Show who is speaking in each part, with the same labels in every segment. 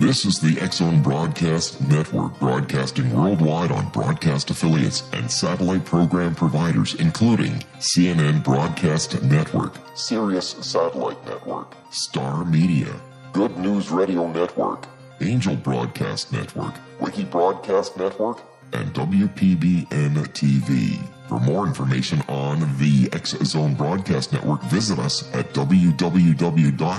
Speaker 1: This is the X-Zone Broadcast Network, broadcasting worldwide on broadcast affiliates and satellite program providers, including CNN Broadcast Network, Sirius Satellite Network, Star Media, Good News Radio Network, Angel Broadcast Network, Wiki Broadcast Network, and WPBN TV. For more information on the X-Zone Broadcast Network, visit us at www.xzbn.net.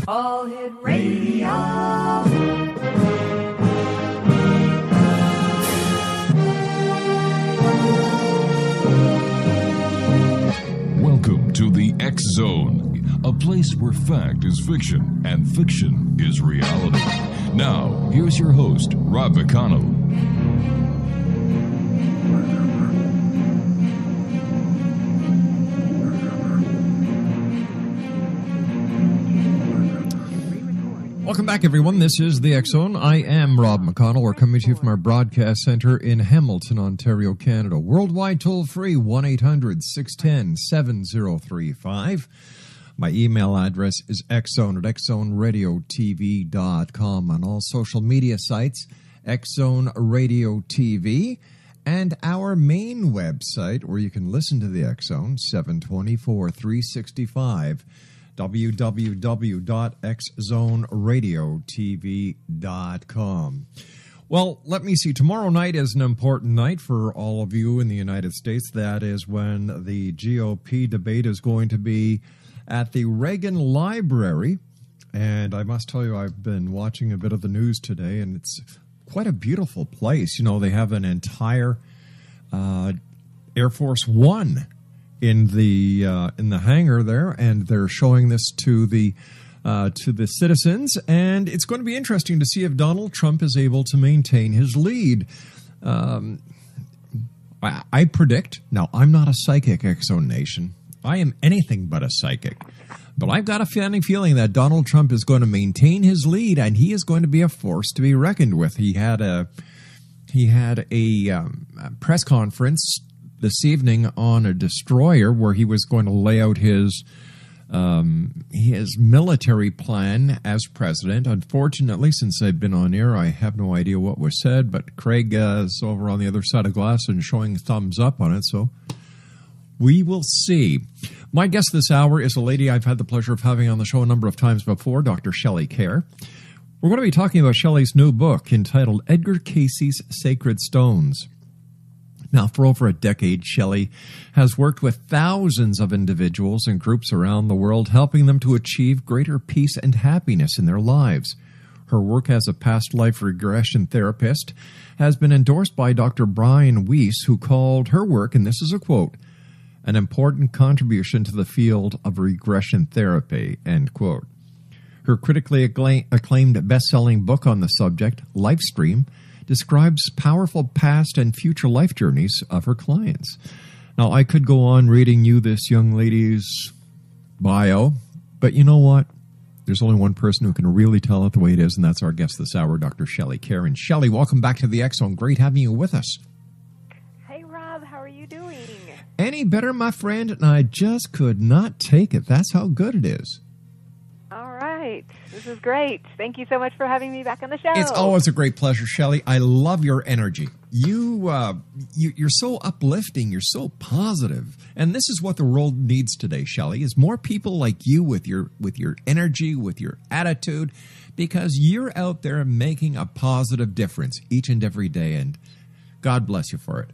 Speaker 2: All Hit Radio.
Speaker 3: Welcome to the X-Zone, a place where fact is fiction and fiction is reality. Now, here's your host, Rob McConnell.
Speaker 4: Welcome back, everyone. This is the X-Zone. I am Rob McConnell. We're coming to you from our broadcast center in Hamilton, Ontario, Canada. Worldwide toll-free, 1-800-610-7035. My email address is xzone@xzoneradiotv.com. On all social media sites, X-Zone Radio TV. And our main website, where you can listen to the X-Zone, 724-365, www.xzoneradiotv.com. Well, let me see. Tomorrow night is an important night for all of you in the United States. That is when the GOP debate is going to be at the Reagan Library. And I must tell you, I've been watching a bit of the news today, and it's quite a beautiful place. You know, they have an entire Air Force One in the hangar there, and they're showing this to the citizens, and it's going to be interesting to see if Donald Trump is able to maintain his lead. I predict, now I'm not a psychic, X-Zone Nation. I am anything but a psychic, but I've got a funny feeling that Donald Trump is going to maintain his lead, and he is going to be a force to be reckoned with. He had a press conference this evening on a destroyer where he was going to lay out his military plan as president. Unfortunately, since I've been on air, I have no idea what was said, but Craig is over on the other side of glass and showing thumbs up on it, so we will see. My guest this hour is a lady I've had the pleasure of having on the show a number of times before, Dr. SHELLEY KAEHR. We're going to be talking about Shelley's new book entitled Edgar Cayce's Sacred Stones. Now, for over a decade, Shelley has worked with thousands of individuals and groups around the world, helping them to achieve greater peace and happiness in their lives. Her work as a past life regression therapist has been endorsed by Dr. Brian Weiss, who called her work, and this is a quote, an important contribution to the field of regression therapy, end quote. Her critically acclaimed best-selling book on the subject, Lifestream, describes powerful past and future life journeys of her clients. Now, I could go on reading you this young lady's bio, but you know what? There's only one person who can really tell it the way it is, and that's our guest this hour, Dr. SHELLEY KAEHR. And Shelley, welcome back to the X-Zone. Great having you with us.
Speaker 5: Hey, Rob, how are you doing?
Speaker 4: Any better, my friend? And I just could not take it. That's how good it is.
Speaker 5: All right. This is great. Thank you so much for having me back on the show.
Speaker 4: It's always a great pleasure, Shelley. I love your energy. You're so uplifting. You're so positive. And this is what the world needs today, Shelley, is more people like you with your energy, with your attitude, because you're out there making a positive difference each and every day, and God bless you for it.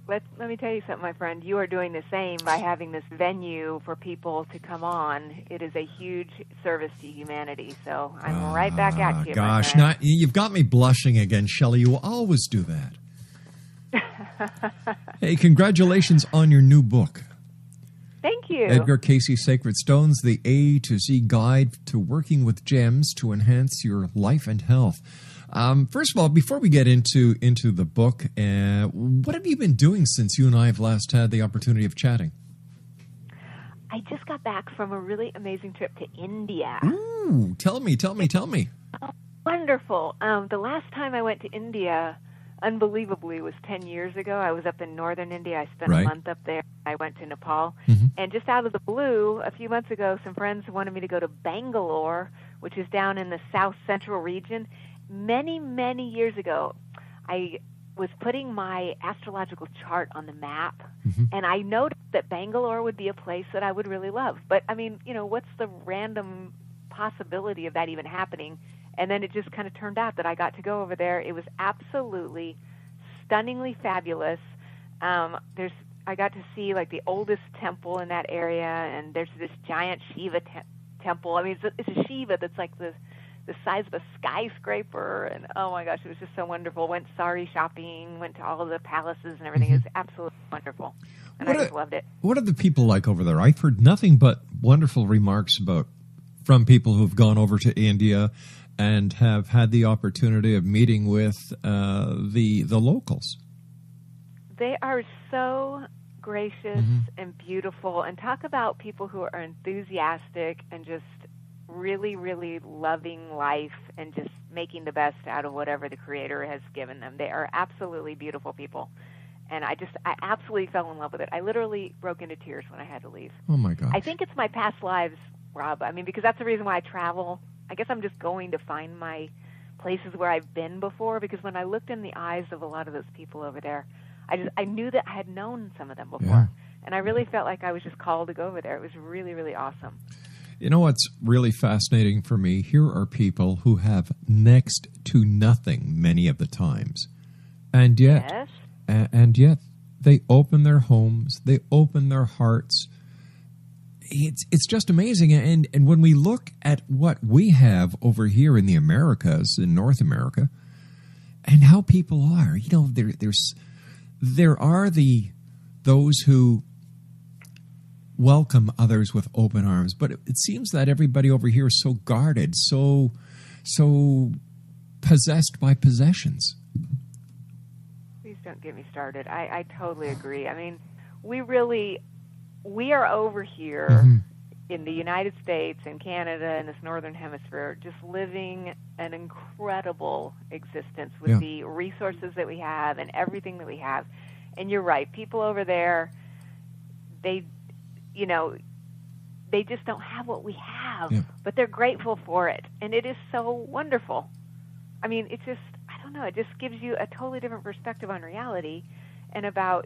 Speaker 5: Let me tell you something, my friend. You are doing the same by having this venue for people to come on. It is a huge service to humanity. So I'm right back at you.
Speaker 4: Gosh, now you've got me blushing again, Shelley. You always do that. Hey, congratulations on your new book.
Speaker 5: Thank you.
Speaker 4: Edgar Cayce's Sacred Stones, the A to Z Guide to Working with Gems to Enhance Your Life and Health. First of all, before we get into the book, what have you been doing since you and I have last had the opportunity of chatting?
Speaker 5: I just got back from a really amazing trip to India.
Speaker 4: Ooh, tell me.
Speaker 5: Oh, wonderful. The last time I went to India unbelievably was 10 years ago. I was up in northern India. I spent
Speaker 4: Right.
Speaker 5: a month up there. I went to Nepal.
Speaker 4: Mhm.
Speaker 5: And just out of the blue, a few months ago, some friends wanted me to go to Bangalore, which is down in the south central region. Many, many years ago, I was putting my astrological chart on the map, and I noticed that Bangalore would be a place that I would really love. But, I mean, what's the random possibility of that even happening? And then it just kind of turned out that I got to go over there. It was absolutely stunningly fabulous. I got to see like the oldest temple in that area, and there's this giant Shiva temple. I mean, it's a Shiva that's like the size of a skyscraper, and oh my gosh, it was just so wonderful. Went sari shopping, went to all of the palaces and everything. It was absolutely wonderful, and I just loved it. What
Speaker 4: are the people like over there? I've heard nothing but wonderful remarks from people who've gone over to India and have had the opportunity of meeting with the locals.
Speaker 5: They are so gracious and beautiful, and talk about people who are enthusiastic and just really, really loving life and just making the best out of whatever the Creator has given them. They are absolutely beautiful people, and I absolutely fell in love with it. I literally broke into tears when I had to leave.
Speaker 4: Oh my gosh.
Speaker 5: I think it's my past lives, Rob. I mean, because that's the reason why I travel. I guess I'm just going to find my places where I've been before, because when I looked in the eyes of a lot of those people over there, I knew that I had known some of them before.
Speaker 4: Yeah.
Speaker 5: And I really felt like I was just called to go over there. It was really, really awesome.
Speaker 4: You know what's really fascinating for me? Here are people who have next to nothing many of the times. And yet,
Speaker 5: yes.
Speaker 4: and yet they open their homes, they open their hearts. It's just amazing. And when we look at what we have over here in the Americas, in North America, and how people are, there are those who welcome others with open arms, but it seems that everybody over here is so guarded, so possessed by possessions.
Speaker 5: Please don't get me started. I totally agree. I mean, we are over here in the United States and Canada in this northern hemisphere just living an incredible existence with the resources that we have and everything that we have. And you're right, people over there, they just don't have what we have, but they're grateful for it. And it is so wonderful. I mean, it just, I don't know, it just gives you a totally different perspective on reality and about,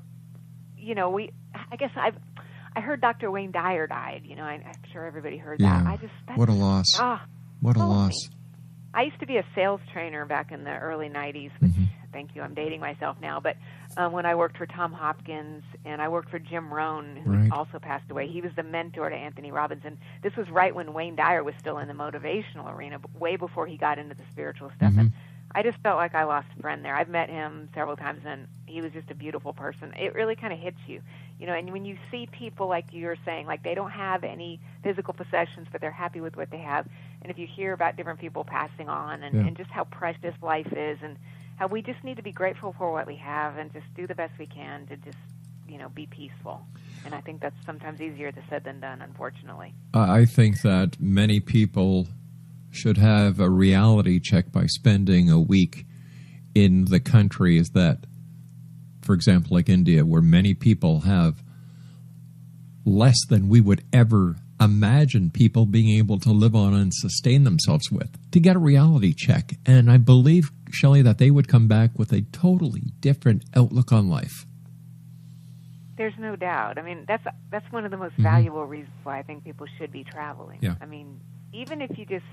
Speaker 5: I heard Dr. Wayne Dyer died. I'm sure everybody heard that.
Speaker 4: What a loss. What a loss.
Speaker 5: I used to be a sales trainer back in the early 90s, which, thank you, I'm dating myself now, but when I worked for Tom Hopkins, and I worked for Jim Rohn, who also passed away. He was the mentor to Anthony Robbins, and this was right when Wayne Dyer was still in the motivational arena, way before he got into the spiritual stuff. And I just felt like I lost a friend there. I've met him several times, and he was just a beautiful person. It really kind of hits you, and when you see people like you're saying, like they don't have any physical possessions, but they're happy with what they have, and if you hear about different people passing on and just how precious life is and how we just need to be grateful for what we have and just do the best we can to just, be peaceful. And I think that's sometimes easier said than done, unfortunately.
Speaker 4: I think that many people should have a reality check by spending a week in the countries that, for example, like India, where many people have less than we would ever imagine people being able to live on and sustain themselves with, to get a reality check. And I believe, Shelley, that they would come back with a totally different outlook on life.
Speaker 5: There's no doubt. I mean, that's one of the most valuable reasons why I think people should be traveling.
Speaker 4: Yeah.
Speaker 5: I mean, even if you just,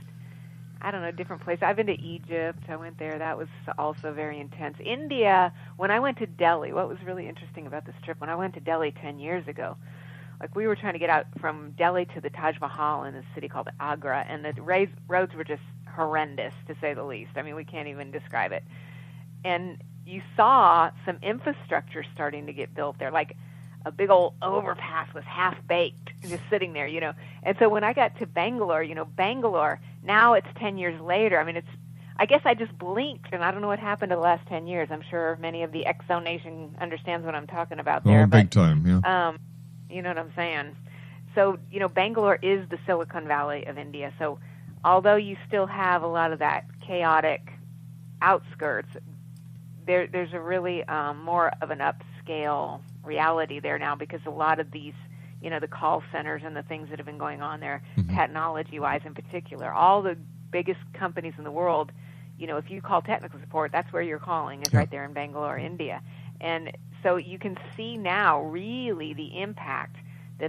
Speaker 5: I don't know, different places. I've been to Egypt. I went there. That was also very intense. India, when I went to Delhi, what was really interesting about this trip, when I went to Delhi 10 years ago, like we were trying to get out from Delhi to the Taj Mahal in a city called Agra, and the roads were just horrendous, to say the least. I mean, we can't even describe it. And you saw some infrastructure starting to get built there, like a big old overpass was half-baked, just sitting there, And so when I got to Bangalore, Bangalore, now it's 10 years later. I mean, I guess I just blinked, and I don't know what happened in the last 10 years. I'm sure many of the X-Zone Nation understands what I'm talking about there.
Speaker 4: Oh, big time, yeah.
Speaker 5: You know what I'm saying? So, Bangalore is the Silicon Valley of India. So although you still have a lot of that chaotic outskirts, there's a really more of an upscale reality there now, because a lot of these, the call centers and the things that have been going on there, technology-wise in particular, all the biggest companies in the world, if you call technical support, that's where you're calling, is right there in Bangalore, India. And so you can see now really the impact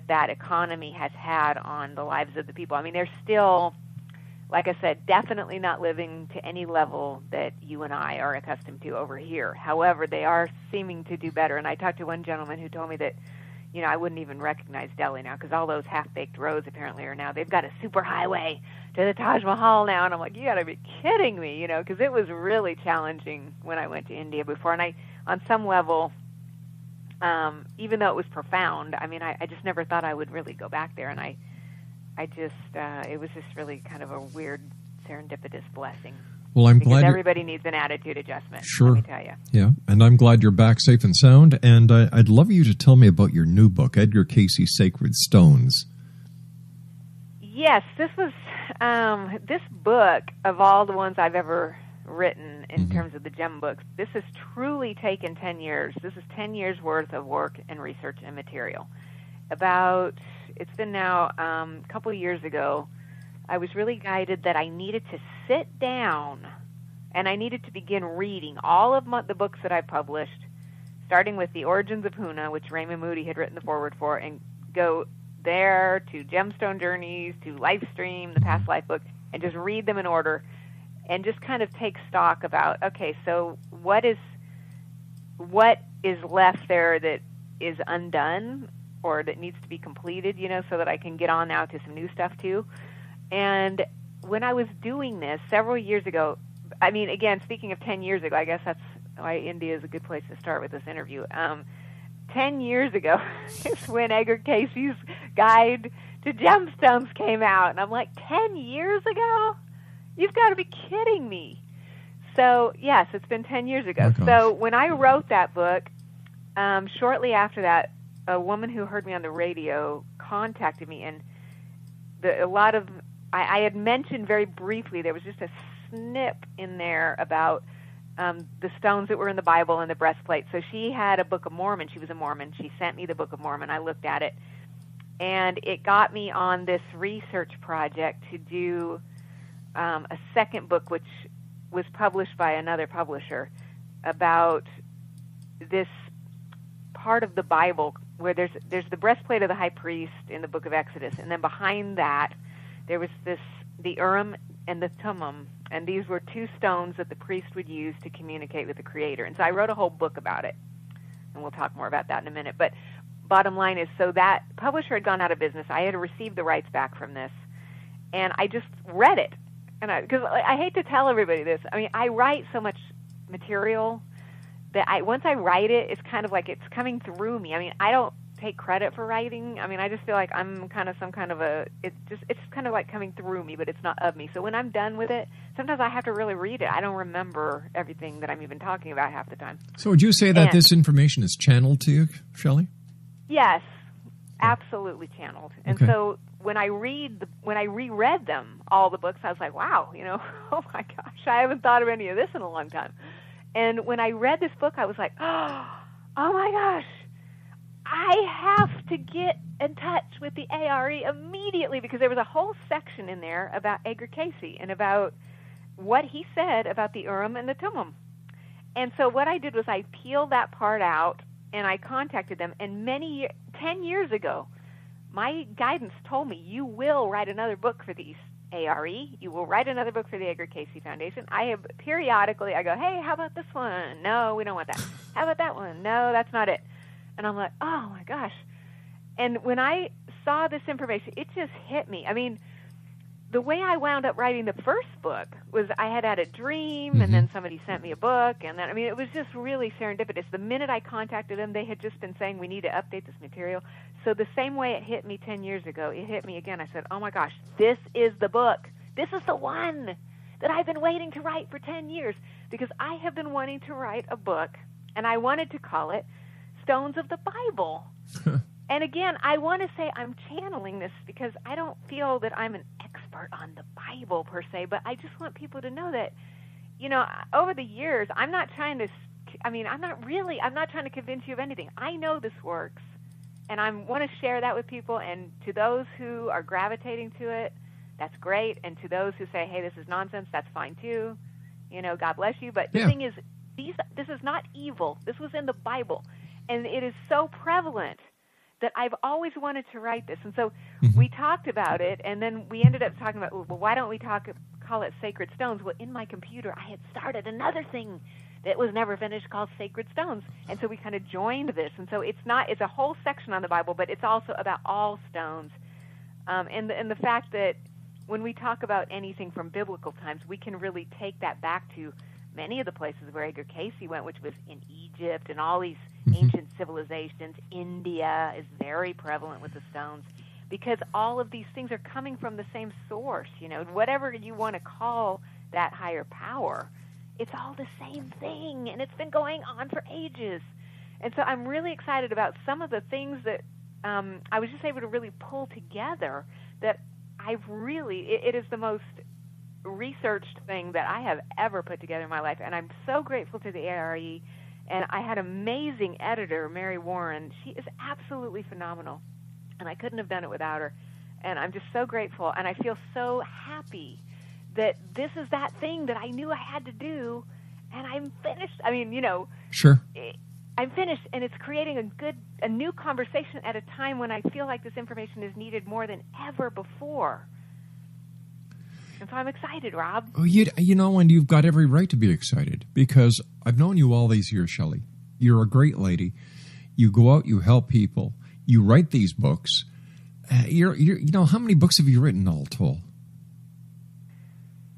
Speaker 5: that economy has had on the lives of the people. I mean, they're still, like I said, definitely not living to any level that you and I are accustomed to over here. However, they are seeming to do better. And I talked to one gentleman who told me that, I wouldn't even recognize Delhi now, because all those half-baked roads apparently are now, they've got a super highway to the Taj Mahal now. And I'm like, you got to be kidding me, because it was really challenging when I went to India before. And on some level, even though it was profound, I mean, I just never thought I would really go back there. And it was just really kind of a weird serendipitous blessing.
Speaker 4: Well, I'm
Speaker 5: because
Speaker 4: glad
Speaker 5: everybody needs an attitude adjustment.
Speaker 4: Sure.
Speaker 5: Let me tell you.
Speaker 4: Yeah, and I'm glad you're back safe and sound. And I'd love you to tell me about your new book, Edgar Cayce's Sacred Stones.
Speaker 5: Yes, this was this book, of all the ones I've ever written in terms of the gem books, this has truly taken 10 years. This is 10 years worth of work and research and material. It's been now a couple of years ago, I was really guided that I needed to sit down and I needed to begin reading all of the books that I published, starting with The Origins of Huna, which Raymond Moody had written the foreword for, and go there to Gemstone Journeys, to Lifestream, the Past Life book, and just read them in order and just kind of take stock about, okay, so what is left there that is undone or that needs to be completed, so that I can get on now to some new stuff too. And when I was doing this several years ago, I mean, again, speaking of 10 years ago, I guess that's why India is a good place to start with this interview. 10 years ago is when Edgar Cayce's Guide to Gemstones came out. And I'm like, 10 years ago? You've got to be kidding me. So, yes, it's been 10 years ago. So when I wrote that book, shortly after that, a woman who heard me on the radio contacted me, and I had mentioned very briefly, there was just a snip in there about the stones that were in the Bible and the breastplate. So she had a Book of Mormon. She was a Mormon. She sent me the Book of Mormon. I looked at it, and it got me on this research project to do a second book, which was published by another publisher, about this part of the Bible where there's the breastplate of the high priest in the book of Exodus, and then behind that there was the Urim and the Thummim, and these were two stones that the priest would use to communicate with the Creator. And so I wrote a whole book about it, and we'll talk more about that in a minute. But bottom line is, so that publisher had gone out of business. I had received the rights back from this, and I just read it. And because I hate to tell everybody this, I mean, I write so much material that once I write it, it's kind of like it's coming through me. I mean, I don't take credit for writing. I mean, I just feel like I'm kind of it's kind of like coming through me, but it's not of me. So when I'm done with it, sometimes I have to really read it. I don't remember everything that I'm even talking about half the time.
Speaker 4: So would you say that this information is channeled to you, Shelley?
Speaker 5: Yes, absolutely channeled. And so when I reread them, all the books, I was like, wow, oh my gosh, I haven't thought of any of this in a long time. And when I read this book, I was like, oh my gosh, I have to get in touch with the ARE immediately, because there was a whole section in there about Edgar Cayce and about what he said about the Urim and the Thummim. And so what I did was I peeled that part out, and I contacted them. And 10 years ago, my guidance told me, you will write another book for these ARE. You will write another book for the Edgar Cayce Foundation. I go, hey, how about this one? No, we don't want that. How about that one? No, that's not it. And I'm like, oh my gosh. And when I saw this information, it just hit me. I mean, the way I wound up writing the first book was I had a dream, and then somebody sent me a book, and then, I mean, it was just really serendipitous. The minute I contacted them, they had just been saying, we need to update this material. So the same way it hit me 10 years ago, it hit me again. I said, oh my gosh, this is the book. This is the one that I've been waiting to write for 10 years, because I have been wanting to write a book, and I wanted to call it Stones of the Bible. And again, I want to say I'm channeling this because I don't feel that I'm an expert on the Bible per se, but I just want people to know that, over the years, I'm not trying to I'm not trying to convince you of anything. I know this works, and I want to share that with people. And to those who are gravitating to it, that's great. And to those who say, hey, this is nonsense, that's fine too. God bless you. But the thing is, this is not evil. This was in the Bible. And it is so prevalent that I've always wanted to write this. And so we talked about it, and then we ended up talking about, well, why don't we call it Sacred Stones? Well, in my computer, I had started another thing that was never finished called Sacred Stones. And so we kind of joined this. And so it's a whole section on the Bible, but it's also about all stones. And the fact that when we talk about anything from biblical times, we can really take that back to many of the places where Edgar Cayce went, which was in Egypt and all these ancient civilizations. India is very prevalent with the stones because all of these things are coming from the same source. Whatever you want to call that higher power, it's all the same thing, and it's been going on for ages. And so I'm really excited about some of the things that I was just able to really pull together that it is the most researched thing that I have ever put together in my life, and I'm so grateful to the ARE. And I had an amazing editor, Mary Warren. She is absolutely phenomenal, and I couldn't have done it without her. And I'm just so grateful, and I feel so happy that this is that thing that I knew I had to do, and I'm finished.
Speaker 4: Sure.
Speaker 5: I'm finished, and it's creating a new conversation at a time when I feel like this information is needed more than ever before. And so I'm excited, Rob.
Speaker 4: Oh, and you've got every right to be excited because I've known you all these years, Shelley. You're a great lady. You go out, you help people, you write these books. How many books have you written all told?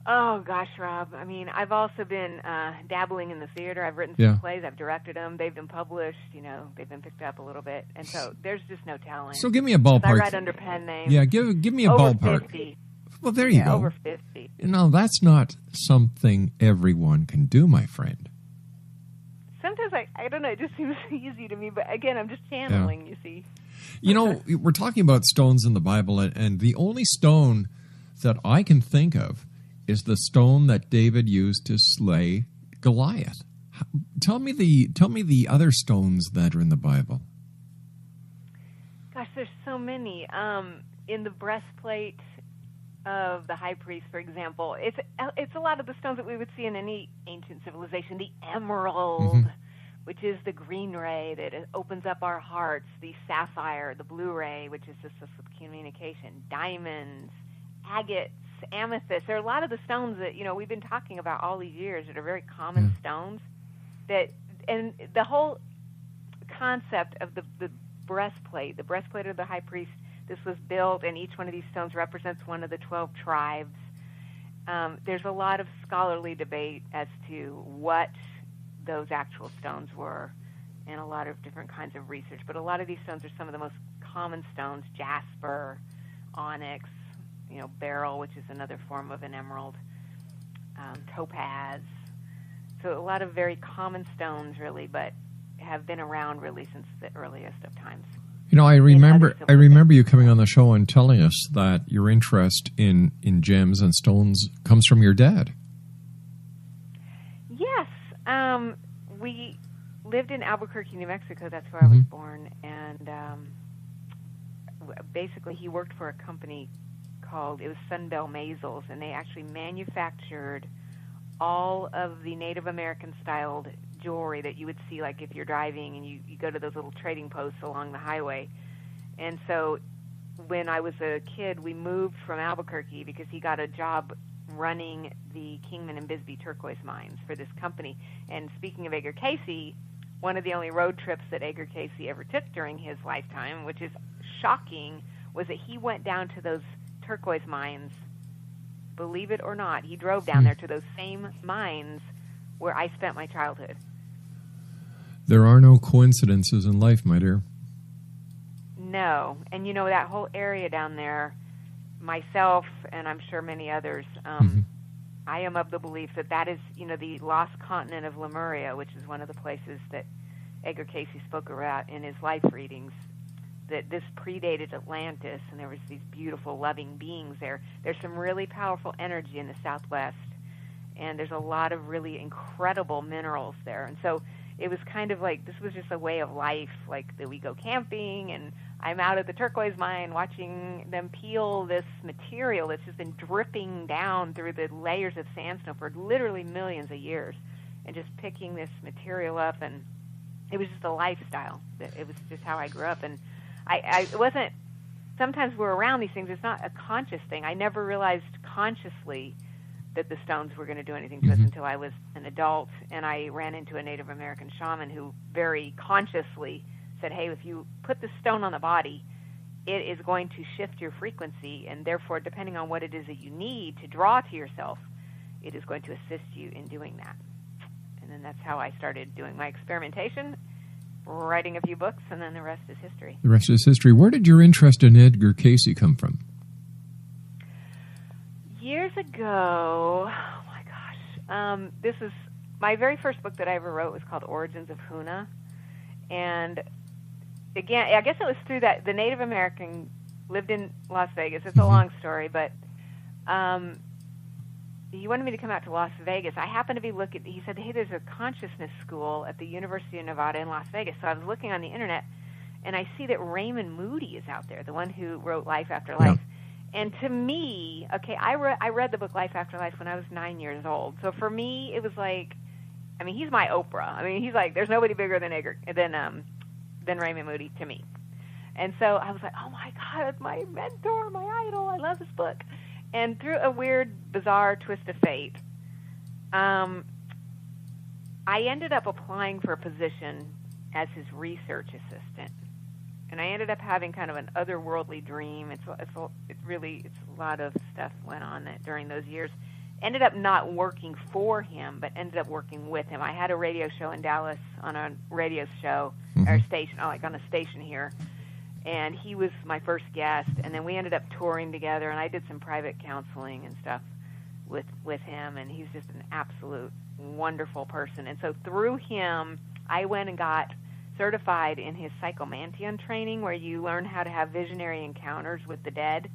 Speaker 5: Oh, gosh, Rob. I've also been dabbling in the theater. I've written some plays. I've directed them. They've been published. They've been picked up a little bit. And so there's just no telling.
Speaker 4: So give me a ballpark.
Speaker 5: I write under pen names.
Speaker 4: Yeah, give me a
Speaker 5: over
Speaker 4: ballpark.
Speaker 5: 50.
Speaker 4: Well, there you go.
Speaker 5: Over 50.
Speaker 4: That's not something everyone can do, my friend.
Speaker 5: Sometimes I don't know. It just seems easy to me. But again, I'm just channeling, you see.
Speaker 4: We're talking about stones in the Bible, and the only stone that I can think of is the stone that David used to slay Goliath. Tell me the other stones that are in the Bible.
Speaker 5: Gosh, there's so many. In the breastplate of the high priest, for example, it's a lot of the stones that we would see in any ancient civilization. The emerald, which is the green ray that opens up our hearts. The sapphire, the blue ray, which is just a communication. Diamonds, agates, amethyst. There are a lot of the stones that we've been talking about all these years that are very common stones. And the whole concept of the breastplate of the high priest. This was built, and each one of these stones represents one of the 12 tribes. There's a lot of scholarly debate as to what those actual stones were, and a lot of different kinds of research. But a lot of these stones are some of the most common stones: jasper, onyx, beryl, which is another form of an emerald, topaz. So a lot of very common stones, really, but have been around really since the earliest of times.
Speaker 4: I remember you coming on the show and telling us that your interest in gems and stones comes from your dad.
Speaker 5: Yes. We lived in Albuquerque, New Mexico. That's where I was born. And basically he worked for a company it was Sunbell Maisels, and they actually manufactured all of the Native American-styled jewelry that you would see, like if you're driving and you go to those little trading posts along the highway. And so when I was a kid, we moved from Albuquerque because he got a job running the Kingman and Bisbee turquoise mines for this company. And speaking of Edgar Cayce, one of the only road trips that Edgar Cayce ever took during his lifetime, which is shocking, was that he went down to those turquoise mines. Believe it or not, he drove down there to those same mines where I spent my childhood.
Speaker 4: There are no coincidences in life, my dear.
Speaker 5: No. And that whole area down there, myself and I'm sure many others, I am of the belief that is, the lost continent of Lemuria, which is one of the places that Edgar Cayce spoke about in his life readings, that this predated Atlantis, and there was these beautiful, loving beings there. There's some really powerful energy in the Southwest, and there's a lot of really incredible minerals there. And so it was kind of like, this was just a way of life, like that we go camping, and I'm out at the turquoise mine watching them peel this material that's just been dripping down through the layers of sandstone for literally millions of years, and just picking this material up, and it was just a lifestyle. It was just how I grew up, and I it wasn't, sometimes we're around these things, it's not a conscious thing. I never realized consciously that the stones were going to do anything to us until I was an adult, and I ran into a Native American shaman who very consciously said, hey, if you put the stone on the body, it is going to shift your frequency, and therefore, depending on what it is that you need to draw to yourself, it is going to assist you in doing that. And then that's how I started doing my experimentation, writing a few books, and then the rest is history.
Speaker 4: The rest is history. Where did your interest in Edgar Cayce come from?
Speaker 5: Years ago, oh my gosh, this is my very first book that I ever wrote was called Origins of Huna, and again, I guess it was through that the Native American lived in Las Vegas. It's a long story, but he wanted me to come out to Las Vegas. I happened to be looking. He said, "Hey, there's a consciousness school at the University of Nevada in Las Vegas." So I was looking on the internet, and I see that Raymond Moody is out there, the one who wrote Life After Life. And to me, okay, I read the book Life After Life when I was 9 years old. So for me, it was like, I mean, he's my Oprah. I mean, he's like, there's nobody bigger than Raymond Moody to me. And so I was like, oh my God, it's my mentor, my idol. I love this book. And through a weird, bizarre twist of fate, I ended up applying for a position as his research assistant. And I ended up having kind of an otherworldly dream. It's a lot of stuff went on during those years. Ended up not working for him, but ended up working with him. I had a radio show in Dallas on a radio show, or station, like on a station here. And he was my first guest. And then we ended up touring together, and I did some private counseling and stuff with him. And he's just an absolute wonderful person. And so through him, I went and got certified in his psychomanteon training, where you learn how to have visionary encounters with the dead.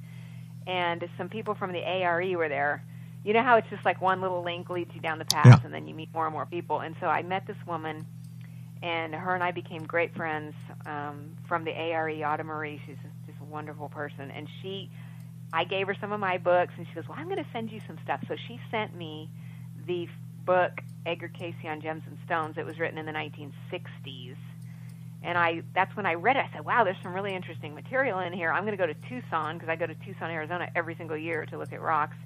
Speaker 5: And some people from the ARE were there. You know how it's just like one little link leads you down the path, and then you meet more and more people. And so I met this woman, and her and I became great friends from the ARE, Autumn Marie. She's just a wonderful person. And I gave her some of my books, and she goes, well, I'm going to send you some stuff. So she sent me the book, Edgar Cayce on Gems and Stones. It was written in the 1960s. And that's when I read it. I said, wow, there's some really interesting material in here. I'm going to go to Tucson, because I go to Tucson, Arizona every single year to look at rocks.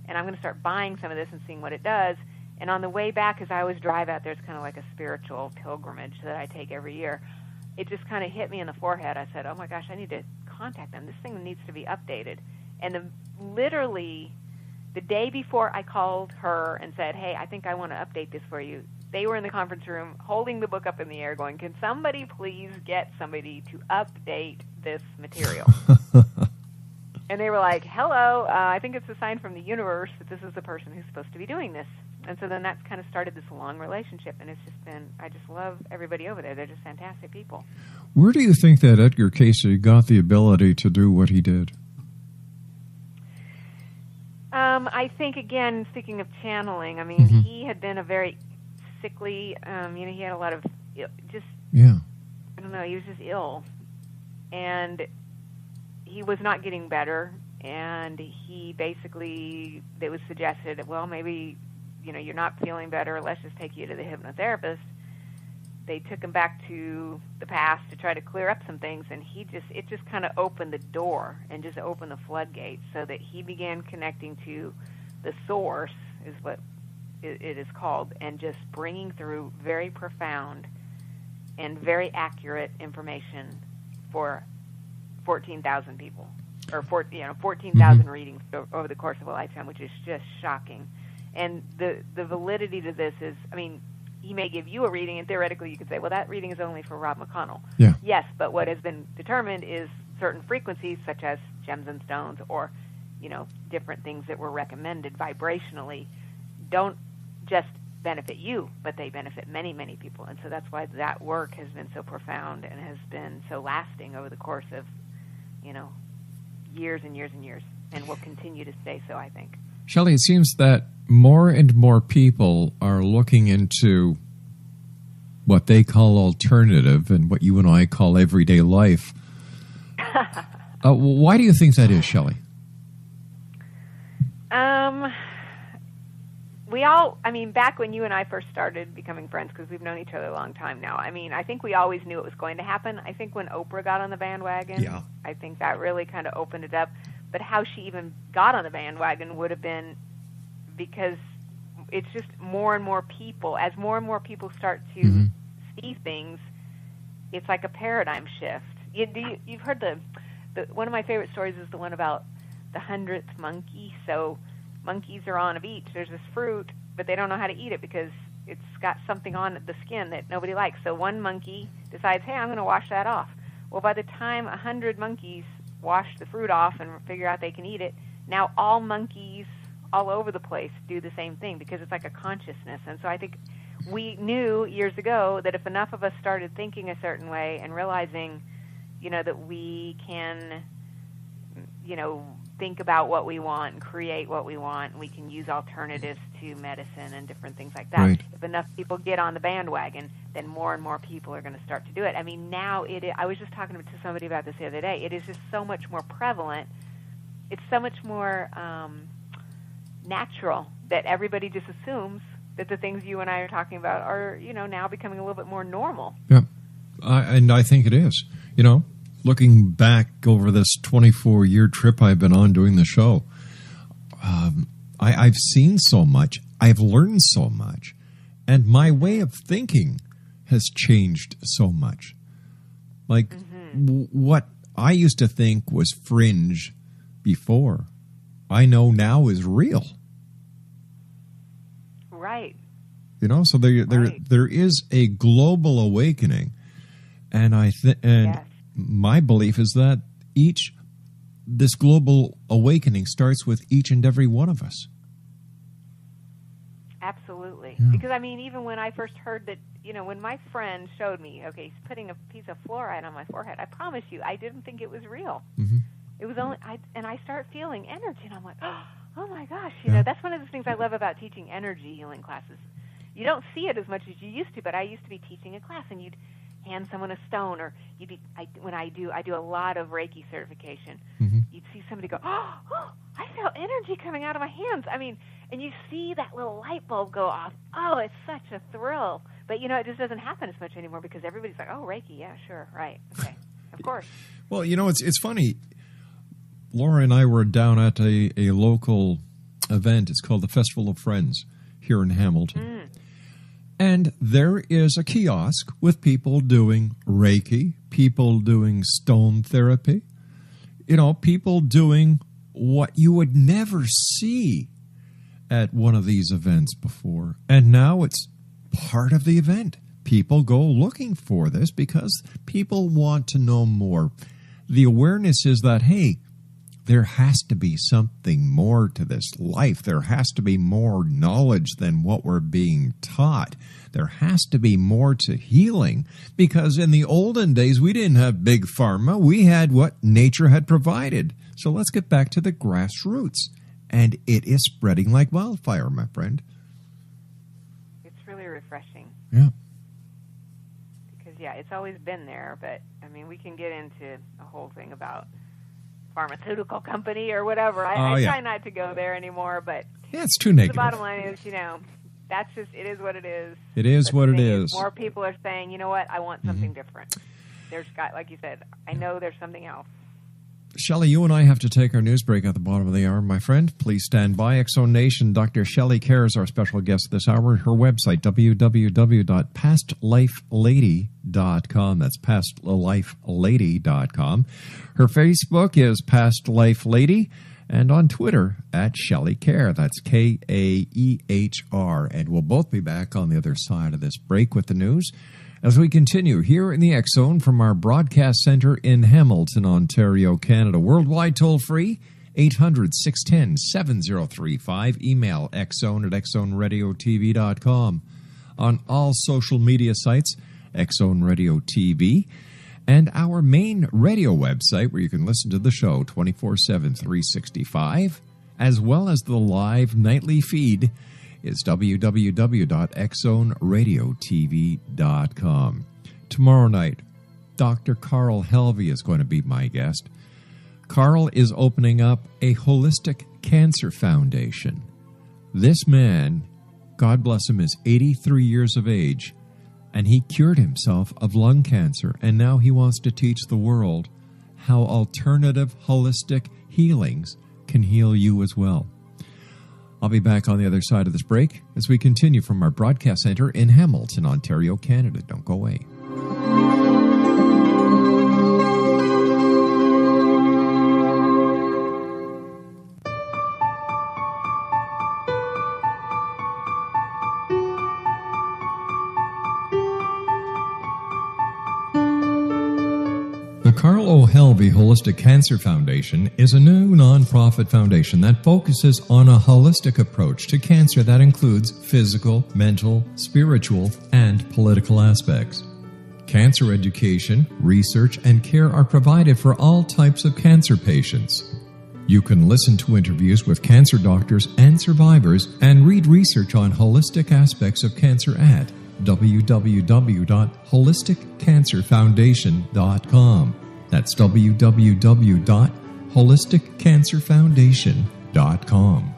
Speaker 5: And I'm going to start buying some of this and seeing what it does. And on the way back, because I always drive out there, it's kind of like a spiritual pilgrimage that I take every year, it just kind of hit me in the forehead. I said, oh my gosh, I need to contact them. This thing needs to be updated. And literally the day before I called her and said, hey, I think I want to update this for you, they were in the conference room holding the book up in the air going, can somebody please get somebody to update this material? And they were like, hello, I think it's a sign from the universe that this is the person who's supposed to be doing this. And so then that's kind of started this long relationship, and it's just been, I just love everybody over there. They're just fantastic people.
Speaker 4: Where do you think that Edgar Cayce got the ability to do what he did?
Speaker 5: I think, again, speaking of channeling, I mean, he had been a very sickly, he had a lot of I don't know, he was just ill. And he was not getting better, and he basically, it was suggested, well, maybe, you're not feeling better, let's just take you to the hypnotherapist. They took him back to the past to try to clear up some things, and it just kind of opened the door and just opened the floodgates so that he began connecting to the source, is what it is called, and just bringing through very profound and very accurate information for 14,000 people, or 14,000 readings over the course of a lifetime, which is just shocking. And the validity to this is, I mean, he may give you a reading, and theoretically you could say, well, that reading is only for Rob McConnell.
Speaker 4: Yeah.
Speaker 5: Yes, but what has been determined is certain frequencies, such as gems and stones, or different things that were recommended vibrationally, don't just benefit you, but they benefit many, many people. And so that's why that work has been so profound and has been so lasting over the course of years and years and years, and will continue to stay so, I think.
Speaker 4: Shelley, it seems that more and more people are looking into what they call alternative and what you and I call everyday life. Why do you think that is, Shelley?
Speaker 5: Back when you and I first started becoming friends, because we've known each other a long time now, I think we always knew it was going to happen. I think when Oprah got on the bandwagon, I think that really kind of opened it up. But how she even got on the bandwagon would have been because it's just more and more people. As more and more people start to see things, it's like a paradigm shift. You've heard one of my favorite stories is the one about the 100th monkey. So monkeys are on a beach. There's this fruit, but they don't know how to eat it because it's got something on the skin that nobody likes. So one monkey decides, hey, I'm going to wash that off. Well, by the time 100 monkeys wash the fruit off and figure out they can eat it, now all monkeys all over the place do the same thing because it's like a consciousness. And so I think we knew years ago that if enough of us started thinking a certain way and realizing, that we can, think about what we want and create what we want, and we can use alternatives to medicine and different things like that.
Speaker 4: Right.
Speaker 5: If enough people get on the bandwagon, then more and more people are going to start to do it. Now I was just talking to somebody about this the other day. It is just so much more prevalent. It's so much more natural that everybody just assumes that the things you and I are talking about are, now becoming a little bit more normal.
Speaker 4: Yeah, and I think it is. Looking back over this 24-year trip I've been on doing the show, I've seen so much, I've learned so much, and my way of thinking has changed so much. Like, what I used to think was fringe before, I know now is real.
Speaker 5: Right.
Speaker 4: So there is a global awakening, and yes. My belief is that this global awakening starts with each and every one of us.
Speaker 5: Absolutely.
Speaker 4: Yeah.
Speaker 5: Because, even when I first heard that, when my friend showed me, okay, he's putting a piece of fluoride on my forehead, I promise you, I didn't think it was real.
Speaker 4: Mm-hmm.
Speaker 5: It was only, and I start feeling energy, and I'm like, oh my gosh, that's one of the things I love about teaching energy healing classes. You don't see it as much as you used to, but I used to be teaching a class, and you'd hand someone a stone, or when I do a lot of Reiki certification, you'd see somebody go, oh, I feel energy coming out of my hands. And you see that little light bulb go off. Oh, it's such a thrill. But, it just doesn't happen as much anymore because everybody's like, oh, Reiki, yeah, sure, right, okay, of course.
Speaker 4: Well, it's funny. Laura and I were down at a local event. It's called the Festival of Friends here in Hamilton. And there is a kiosk with people doing Reiki, people doing stone therapy, people doing what you would never see at one of these events before. And now it's part of the event. People go looking for this because people want to know more. The awareness is that, hey, there has to be something more to this life. There has to be more knowledge than what we're being taught. There has to be more to healing, because in the olden days, we didn't have big pharma. We had what nature had provided. So let's get back to the grassroots. And it is spreading like wildfire, my friend.
Speaker 5: It's really refreshing.
Speaker 4: Yeah.
Speaker 5: Because, it's always been there, but, we can get into a whole thing about pharmaceutical company or whatever. I try not to go there anymore, but
Speaker 4: it's too negative.
Speaker 5: The bottom line is, that's just, it is what it is.
Speaker 4: It is what it is.
Speaker 5: More people are saying, you know what, I want something different. Like you said, I know there's something else.
Speaker 4: Shelley, you and I have to take our news break at the bottom of the hour, my friend. Please stand by. X-Zone Nation, Dr. Shelley KAEHR is our special guest this hour. Her website, www.pastlifelady.com. That's pastlifelady.com. Her Facebook is Past Life Lady, and on Twitter at Shelley KAEHR. That's KAEHR. And we'll both be back on the other side of this break with the news as we continue here in the X-Zone from our broadcast center in Hamilton, Ontario, Canada. Worldwide toll-free, 800-610-7035. Email xzone@xzoneradiotv.com. On all social media sites, X-Zone Radio TV. And our main radio website where you can listen to the show 24/7, 365, as well as the live nightly feed is www.xzoneradiotv.com. Tomorrow night, Dr. Carl Helvey is going to be my guest. Carl is opening up a holistic cancer foundation. This man, God bless him, is 83 years of age, and he cured himself of lung cancer, and now he wants to teach the world how alternative holistic healings can heal you as well. I'll be back on the other side of this break as we continue from our broadcast center in Hamilton, Ontario, Canada. Don't go away. The Carl O. Helvey Holistic Cancer Foundation is a new nonprofit foundation that focuses on a holistic approach to cancer that includes physical, mental, spiritual, and political aspects. Cancer education, research, and care are provided for all types of cancer patients. You can listen to interviews with cancer doctors and survivors and read research on holistic aspects of cancer at www.holisticcancerfoundation.com. That's www.holisticcancerfoundation.com.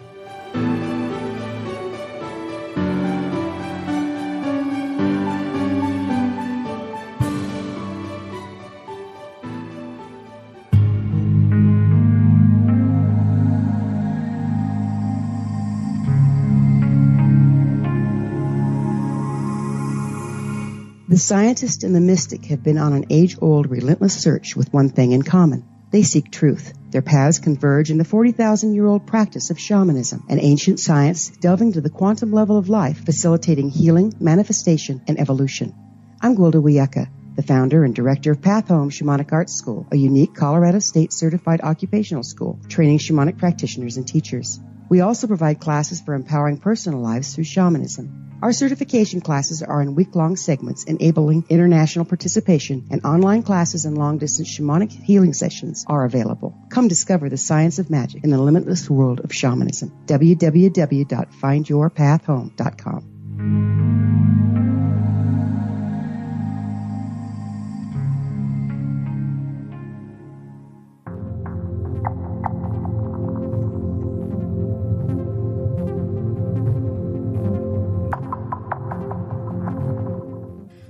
Speaker 6: The scientist and the mystic have been on an age-old, relentless search with one thing in common. They seek truth. Their paths converge in the 40,000-year-old practice of shamanism, an ancient science delving to the quantum level of life, facilitating healing, manifestation, and evolution. I'm Gwilda Wiyaka, the founder and director of Path Home Shamanic Arts School, a unique Colorado State certified occupational school training shamanic practitioners and teachers. We also provide classes for empowering personal lives through shamanism. Our certification classes are in week-long segments enabling international participation, and online classes and long-distance shamanic healing sessions are available. Come discover the science of magic in the limitless world of shamanism. www.findyourpathhome.com.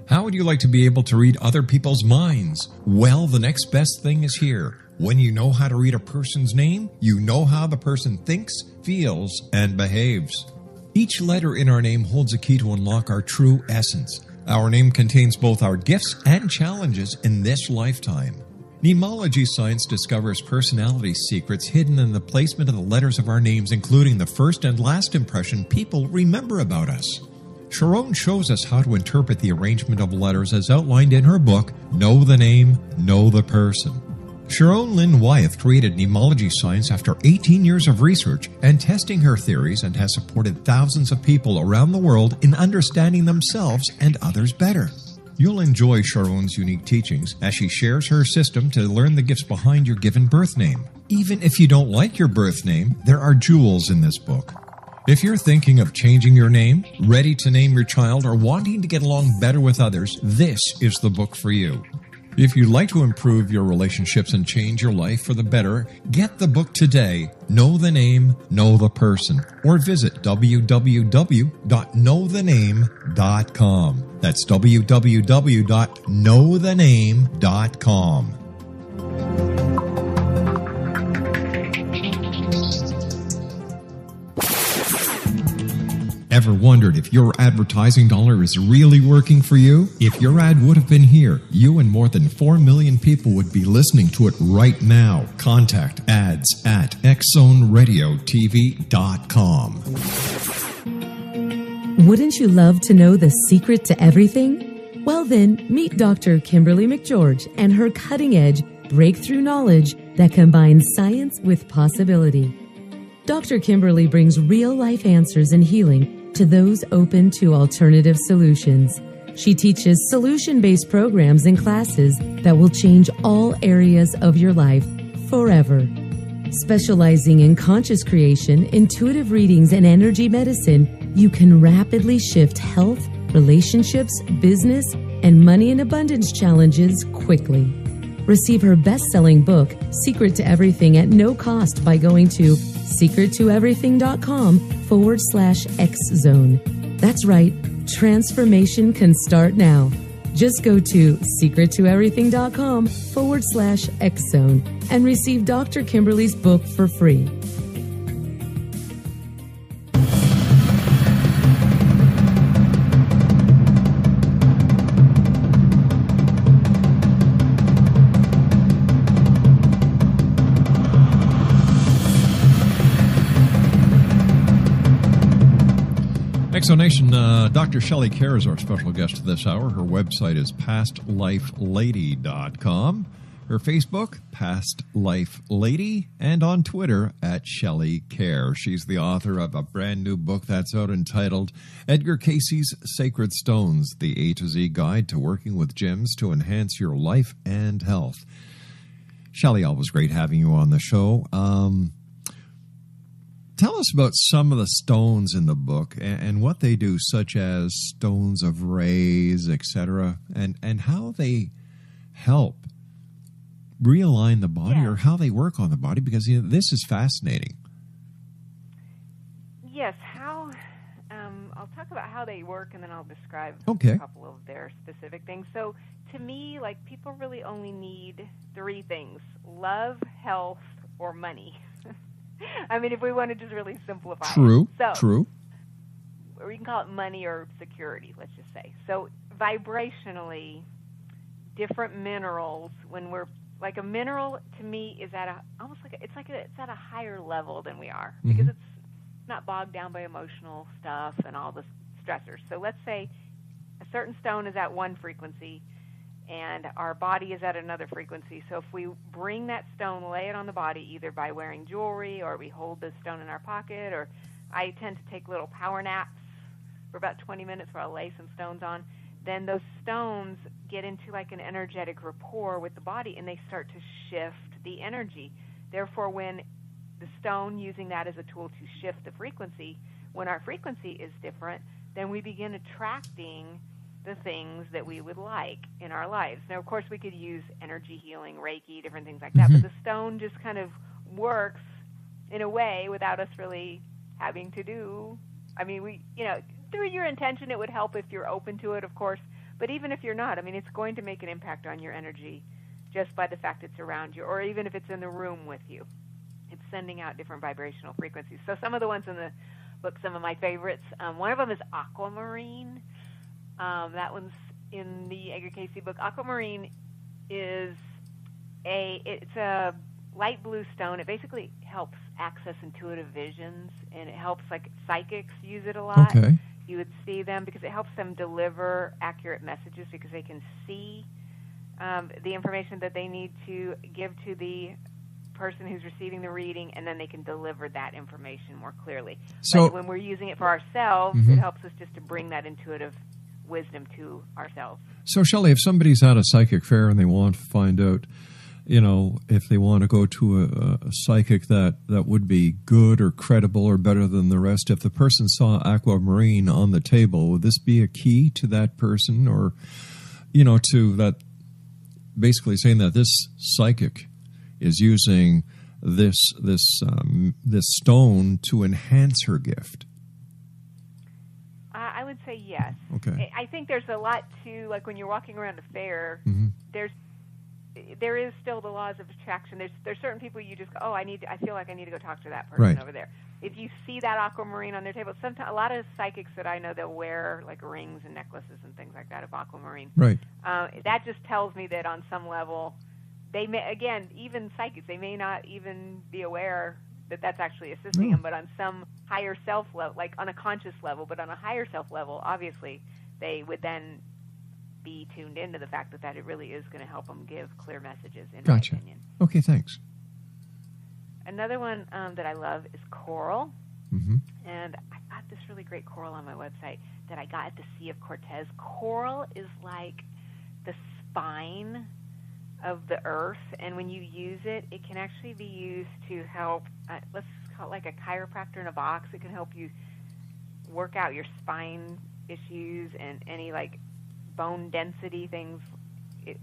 Speaker 4: How would you like to be able to read other people's minds? Well, the next best thing is here. When you know how to read a person's name, you know how the person thinks, feels, and behaves. Each letter in our name holds a key to unlock our true essence. Our name contains both our gifts and challenges in this lifetime. Nemology science discovers personality secrets hidden in the placement of the letters of our names, including the first and last impression people remember about us. Sharon shows us how to interpret the arrangement of letters as outlined in her book, Know the Name, Know the Person. Sharon Lynn Wyeth created Nemology science after 18 years of research and testing her theories, and has supported thousands of people around the world in understanding themselves and others better. You'll enjoy Sharon's unique teachings as she shares her system to learn the gifts behind your given birth name. Even if you don't like your birth name, there are jewels in this book. If you're thinking of changing your name, ready to name your child, or wanting to get along better with others, this is the book for you. If you'd like to improve your relationships and change your life for the better, get the book today, Know the Name, Know the Person, or visit www.knowthename.com. That's www.knowthename.com. Ever wondered if your advertising dollar is really working for you? If your ad would have been here, you and more than 4 million people would be listening to it right now. Contact ads at xzoneradiotv.com.
Speaker 7: Wouldn't you love to know the secret to everything? Well then, meet Dr. Kimberly McGeorge and her cutting-edge breakthrough knowledge that combines science with possibility. Dr. Kimberly brings real-life answers and healing to those open to alternative solutions. She teaches solution-based programs and classes that will change all areas of your life forever. Specializing in conscious creation, intuitive readings, and energy medicine, you can rapidly shift health, relationships, business, and money and abundance challenges quickly. Receive her best-selling book, Secret to Everything, at no cost by going to secrettoeverything.com/X-Zone. That's right, transformation can start now. Just go to secrettoeverything.com/X-Zone and receive Dr. Kimberly's book for free.
Speaker 4: Exonation, Dr. Shelley KAEHR is our special guest this hour. Her website is pastlifelady.com. Her Facebook, Past Life Lady, and on Twitter at Shelley KAEHR. She's the author of a brand new book that's out entitled Edgar Cayce's Sacred Stones, the A to Z Guide to Working with Gems to Enhance Your Life and Health. Shelley, always great having you on the show. Tell us about some of the stones in the book and what they do, such as stones of rays, etc., and how they help realign the body or how they work on the body, because this is fascinating.
Speaker 5: Yes, I'll talk about how they work, and then I'll describe a couple of their specific things. So to me, like, people really only need three things: love, health, or money. I mean, if we want to just really simplify it. True. Or you can call it money or security, let's just say. So vibrationally, different minerals, when we're, like, a mineral to me is at it's at a higher level than we are, because it's not bogged down by emotional stuff and all the stressors. So let's say a certain stone is at one frequency and our body is at another frequency. So if we bring that stone, lay it on the body, either by wearing jewelry or we hold the stone in our pocket, or I tend to take little power naps for about 20 minutes where I'll lay some stones on, then those stones get into like an energetic rapport with the body and they start to shift the energy. Therefore, when the stone, using that as a tool to shift the frequency, when our frequency is different, then we begin attracting the things that we would like in our lives. Now, of course, we could use energy healing, Reiki, different things like that, but the stone just kind of works in a way without us really having to do. I mean, through your intention, it would help if you're open to it, of course, but even if you're not, I mean, it's going to make an impact on your energy just by the fact it's around you, or even if it's in the room with you. It's sending out different vibrational frequencies. So some of the ones in the book, some of my favorites, one of them is aquamarine. That one's in the Edgar Cayce book. Aquamarine is it's a light blue stone. It basically helps access intuitive visions, and it helps, like, psychics use it a lot.
Speaker 4: Okay.
Speaker 5: You would see them because it helps them deliver accurate messages, because they can see the information that they need to give to the person who's receiving the reading, and then they can deliver that information more clearly. So but when we're using it for ourselves, it helps us just to bring that intuitive wisdom to ourselves.
Speaker 4: So, Shelley, if somebody's at a psychic fair and they want to find out, if they want to go to a psychic that would be good or credible or better than the rest, if the person saw aquamarine on the table, would this be a key to that person, or, to that, basically saying that this psychic is using this stone to enhance her gift?
Speaker 5: I would say yes.
Speaker 4: Okay.
Speaker 5: I think there's a lot to, like, when you're walking around a fair, there is still the laws of attraction. There's certain people you just go, I feel like I need to go talk to that person over there. If you see that aquamarine on their table, sometimes a lot of psychics that I know, they'll wear, like, rings and necklaces and things like that of aquamarine.
Speaker 4: Right.
Speaker 5: That just tells me that on some level, they may, again, even psychics, they may not even be aware that that's actually assisting them, but on some higher self level, like on a conscious level, but on a higher self level, obviously, they would then be tuned into the fact that it really is going to help them give clear messages, in my opinion.
Speaker 4: Okay, thanks.
Speaker 5: Another one that I love is coral, and I got this really great coral on my website that I got at the Sea of Cortez. Coral is like the spine of the earth, and when you use it, it can actually be used to help, let's call it like a chiropractor in a box. It can help you work out your spine issues and any like bone density things.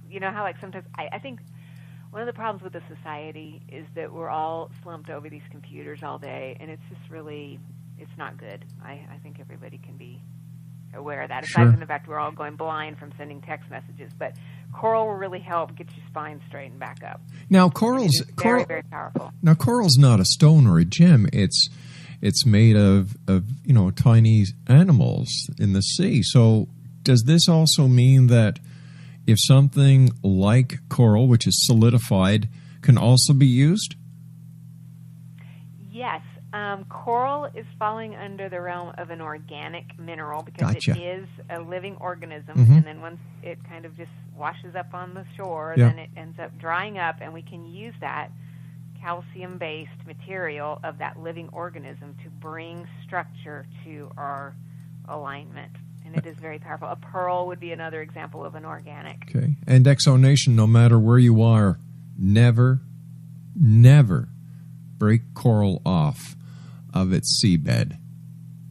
Speaker 5: You know how like sometimes I think one of the problems with the society is that we're all slumped over these computers all day, and it's just really, it's not good. I think everybody can be aware of that, aside from the fact we're all going blind from sending text messages. But coral will really help get your spine straightened back up.
Speaker 4: Now, coral's
Speaker 5: very, very powerful.
Speaker 4: Now, coral's not a stone or a gem. It's made of tiny animals in the sea. So does this also mean that if something like coral, which is solidified, can also be used?
Speaker 5: Yes. Coral is falling under the realm of an organic mineral because
Speaker 4: Gotcha.
Speaker 5: it is a living organism,
Speaker 4: Mm-hmm.
Speaker 5: and then once it kind of just washes up on the shore, then it ends up drying up, and we can use that calcium-based material of that living organism to bring structure to our alignment, and it is very powerful. A pearl would be another example of an organic.
Speaker 4: Okay. And exonation, no matter where you are, never break coral off of its seabed.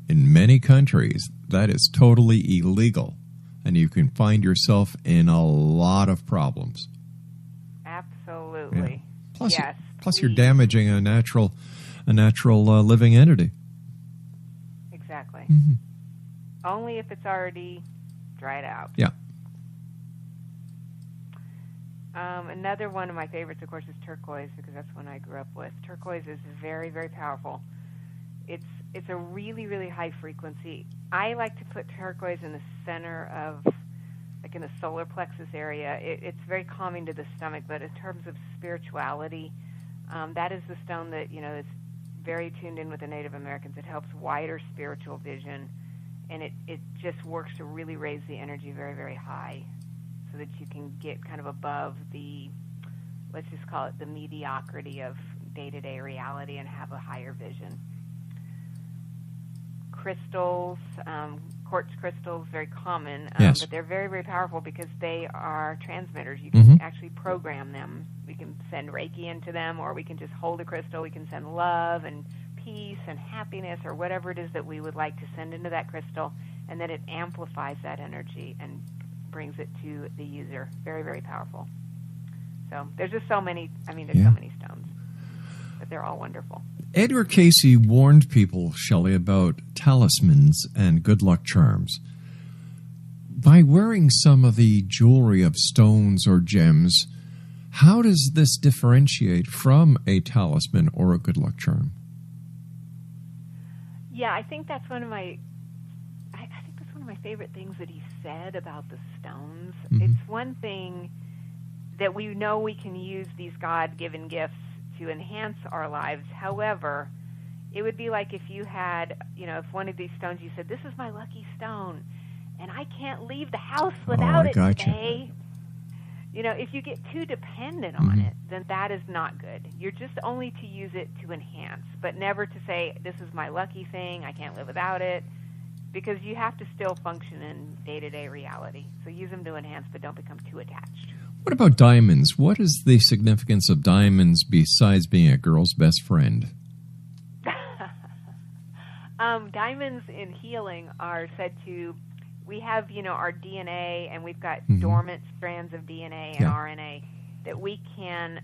Speaker 4: In many countries, that is totally illegal, and you can find yourself in a lot of problems.
Speaker 5: Absolutely.
Speaker 4: Yeah.
Speaker 5: Yes.
Speaker 4: Plus you're damaging a natural living entity.
Speaker 5: Exactly.
Speaker 4: Mm-hmm.
Speaker 5: Only if it's already dried out.
Speaker 4: Yeah.
Speaker 5: Another one of my favorites, of course, is turquoise, because that's one I grew up with. Turquoise is very, very powerful. It's a really, really high frequency. I like to put turquoise in the center of, like in the solar plexus area. It's very calming to the stomach, but in terms of spirituality, that is the stone that, is very tuned in with the Native Americans. It helps wider spiritual vision, and it just works to really raise the energy very, very high so that you can get kind of above the, let's just call it the mediocrity of day-to-day reality and have a higher vision. Crystals, quartz crystals, very common,
Speaker 4: yes.
Speaker 5: But they're very, very powerful because they are transmitters. You can actually program them. We can send Reiki into them, or we can just hold a crystal. We can send love and peace and happiness, or whatever it is that we would like to send into that crystal, and then it amplifies that energy and brings it to the user. Very, very powerful. So there's just so many, so many stones, but they're all wonderful.
Speaker 4: Edgar Cayce warned people, Shelley, about talismans and good luck charms. By wearing some of the jewelry of stones or gems, how does this differentiate from a talisman or a good luck charm?
Speaker 5: Yeah, I think that's one of my favorite things that he said about the stones.
Speaker 4: Mm-hmm.
Speaker 5: It's one thing that we know we can use these God-given gifts to enhance our lives. However, it would be like if you had, if one of these stones, you said, "This is my lucky stone, and I can't leave the house without it today." If you get too dependent on it, then that is not good. You're just only to use it to enhance, but never to say, "This is my lucky thing, I can't live without it," because you have to still function in day-to-day reality. So use them to enhance, but don't become too attached.
Speaker 4: What about diamonds? What is the significance of diamonds besides being a girl's best friend?
Speaker 5: Diamonds in healing are said to, we have, our DNA, and we've got dormant strands of DNA and RNA that we can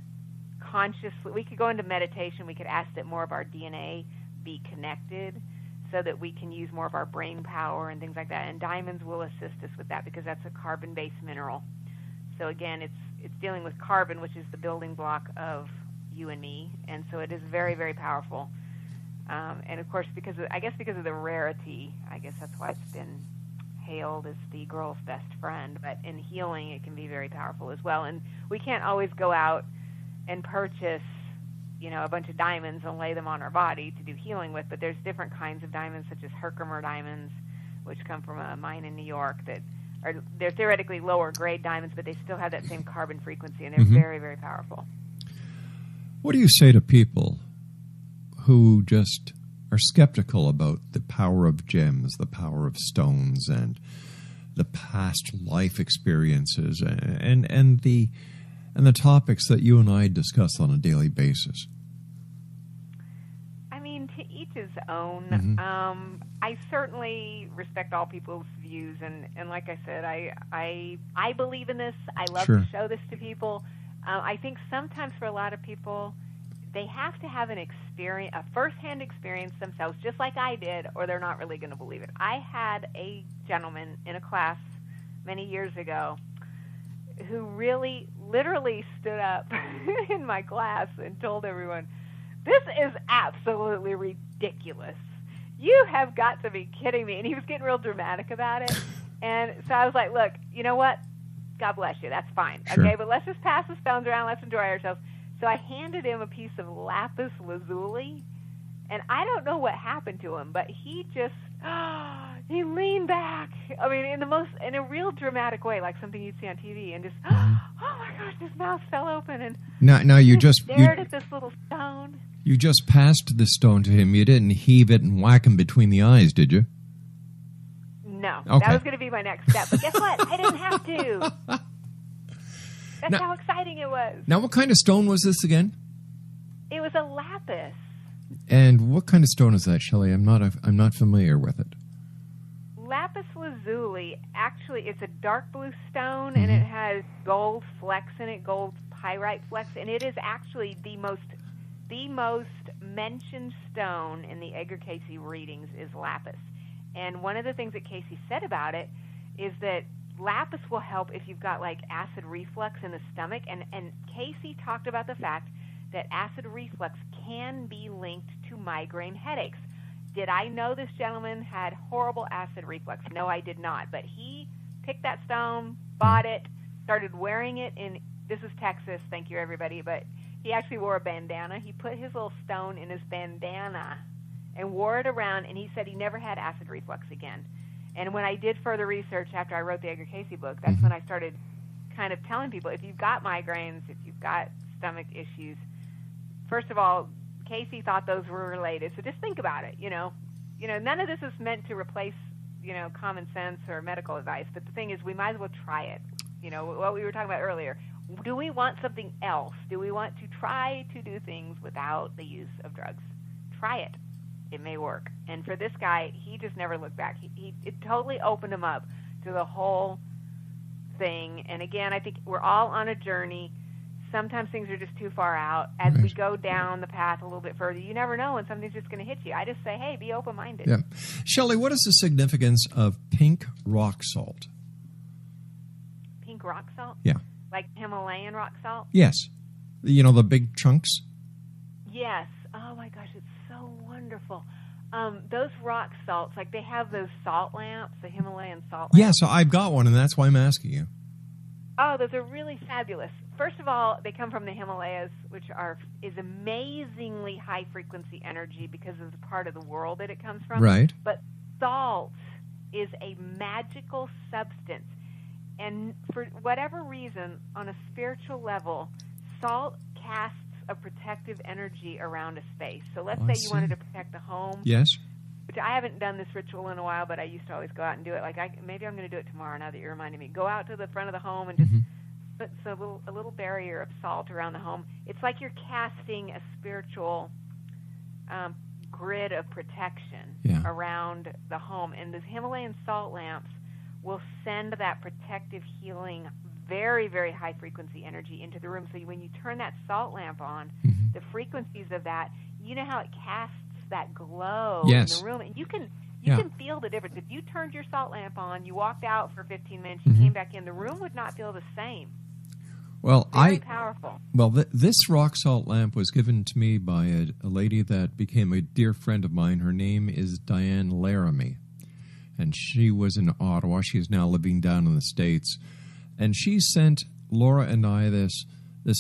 Speaker 5: consciously, we could go into meditation, we could ask that more of our DNA be connected so that we can use more of our brain power and things like that. And diamonds will assist us with that because that's a carbon-based mineral. So again, it's dealing with carbon, which is the building block of you and me, and so it is very, very powerful. And of course, because of the rarity, I guess that's why it's been hailed as the girl's best friend. But in healing, it can be very powerful as well. And we can't always go out and purchase, a bunch of diamonds and lay them on our body to do healing with. But there's different kinds of diamonds, such as Herkimer diamonds, which come from a mine in New York they're theoretically lower grade diamonds, but they still have that same carbon frequency, and they're very, very powerful.
Speaker 4: What do you say to people who just are skeptical about the power of gems, the power of stones, and the past life experiences, and the topics that you and I discuss on a daily basis?
Speaker 5: To each each his own.
Speaker 4: Mm-hmm.
Speaker 5: I certainly respect all people's views, and like I said, I believe in this. I love
Speaker 4: Sure.
Speaker 5: to show this to people. I think sometimes for a lot of people, they have to have a first-hand experience themselves, just like I did, or they're not really going to believe it. I had a gentleman in a class many years ago who really, literally stood up in my class and told everyone, "This is absolutely ridiculous. You have got to be kidding me." And he was getting real dramatic about it. And so I was like, look, you know what? God bless you. That's fine.
Speaker 4: Sure.
Speaker 5: Okay, but let's just pass the stones around. Let's enjoy ourselves. So I handed him a piece of lapis lazuli, and I don't know what happened to him, but he just, he leaned back. I mean, in a real dramatic way, like something you'd see on TV, and just, oh my gosh, his mouth fell open, and
Speaker 4: Now you just
Speaker 5: stared at this little stone.
Speaker 4: You just passed the stone to him. You didn't heave it and whack him between the eyes, did you?
Speaker 5: No,
Speaker 4: Okay.
Speaker 5: that was going to be my next step. But guess what? I didn't have to. That's how exciting it was.
Speaker 4: Now, what kind of stone was this again?
Speaker 5: It was a lapis.
Speaker 4: And what kind of stone is that, Shelley? I'm not familiar with it.
Speaker 5: Lapis lazuli, actually, it's a dark blue stone, and it has gold flecks in it, gold pyrite flecks, and it is actually the most mentioned stone in the Edgar Cayce readings is lapis. And one of the things that Cayce said about it is that lapis will help if you've got like acid reflux in the stomach, and Cayce talked about the fact that acid reflux can be linked to migraine headaches. Did I know this gentleman had horrible acid reflux? No, I did not. But he picked that stone, bought it, started wearing it in, this is Texas, thank you everybody, but he actually wore a bandana. He put his little stone in his bandana and wore it around, and he said he never had acid reflux again. And when I did further research after I wrote the Edgar Cayce book, that's when I started kind of telling people, if you've got migraines, if you've got stomach issues, first of all, Cayce thought those were related. So just think about it, you know, none of this is meant to replace, common sense or medical advice. But the thing is, we might as well try it. You know, what we were talking about earlier. Do we want something else? Do we want to try to do things without the use of drugs? Try it. It may work. And for this guy, he just never looked back. It totally opened him up to the whole thing. And again, I think we're all on a journey. Sometimes things are just too far out. As we go down the path a little bit further, you never know when something's just going to hit you. I just say, hey, be open-minded.
Speaker 4: Yeah. Shelley, what is the significance of pink rock salt?
Speaker 5: Pink rock salt?
Speaker 4: Yeah.
Speaker 5: Like Himalayan rock salt?
Speaker 4: Yes. You know, the big chunks?
Speaker 5: Yes. Oh, my gosh, it's so wonderful. Those rock salts, like they have those salt lamps, the Himalayan salt lamps.
Speaker 4: Yeah, so I've got one, and that's why I'm asking you.
Speaker 5: Oh, those are really fabulous. First of all, they come from the Himalayas, which is amazingly high-frequency energy because of the part of the world that it comes from.
Speaker 4: Right.
Speaker 5: But salt is a magical substance. And for whatever reason, on a spiritual level, salt casts a protective energy around a space. So let's say you wanted to protect the home.
Speaker 4: Yes.
Speaker 5: Which I haven't done this ritual in a while, but I used to always go out and do it. Like maybe I'm going to do it tomorrow now that you're reminding me. Go out to the front of the home and just put a little barrier of salt around the home. It's like you're casting a spiritual grid of protection around the home. And the Himalayan salt lamps will send that protective, healing, very, very high-frequency energy into the room. So when you turn that salt lamp on, the frequencies of that, you know how it casts that glow in the room, and you can feel the difference. If you turned your salt lamp on, you walked out for 15 minutes, you came back in, the room would not feel the same.
Speaker 4: Well,
Speaker 5: very powerful.
Speaker 4: Well, this rock salt lamp was given to me by a lady that became a dear friend of mine. Her name is Diane Laramie, and she was in Ottawa. She is now living down in the States, and she sent Laura and I this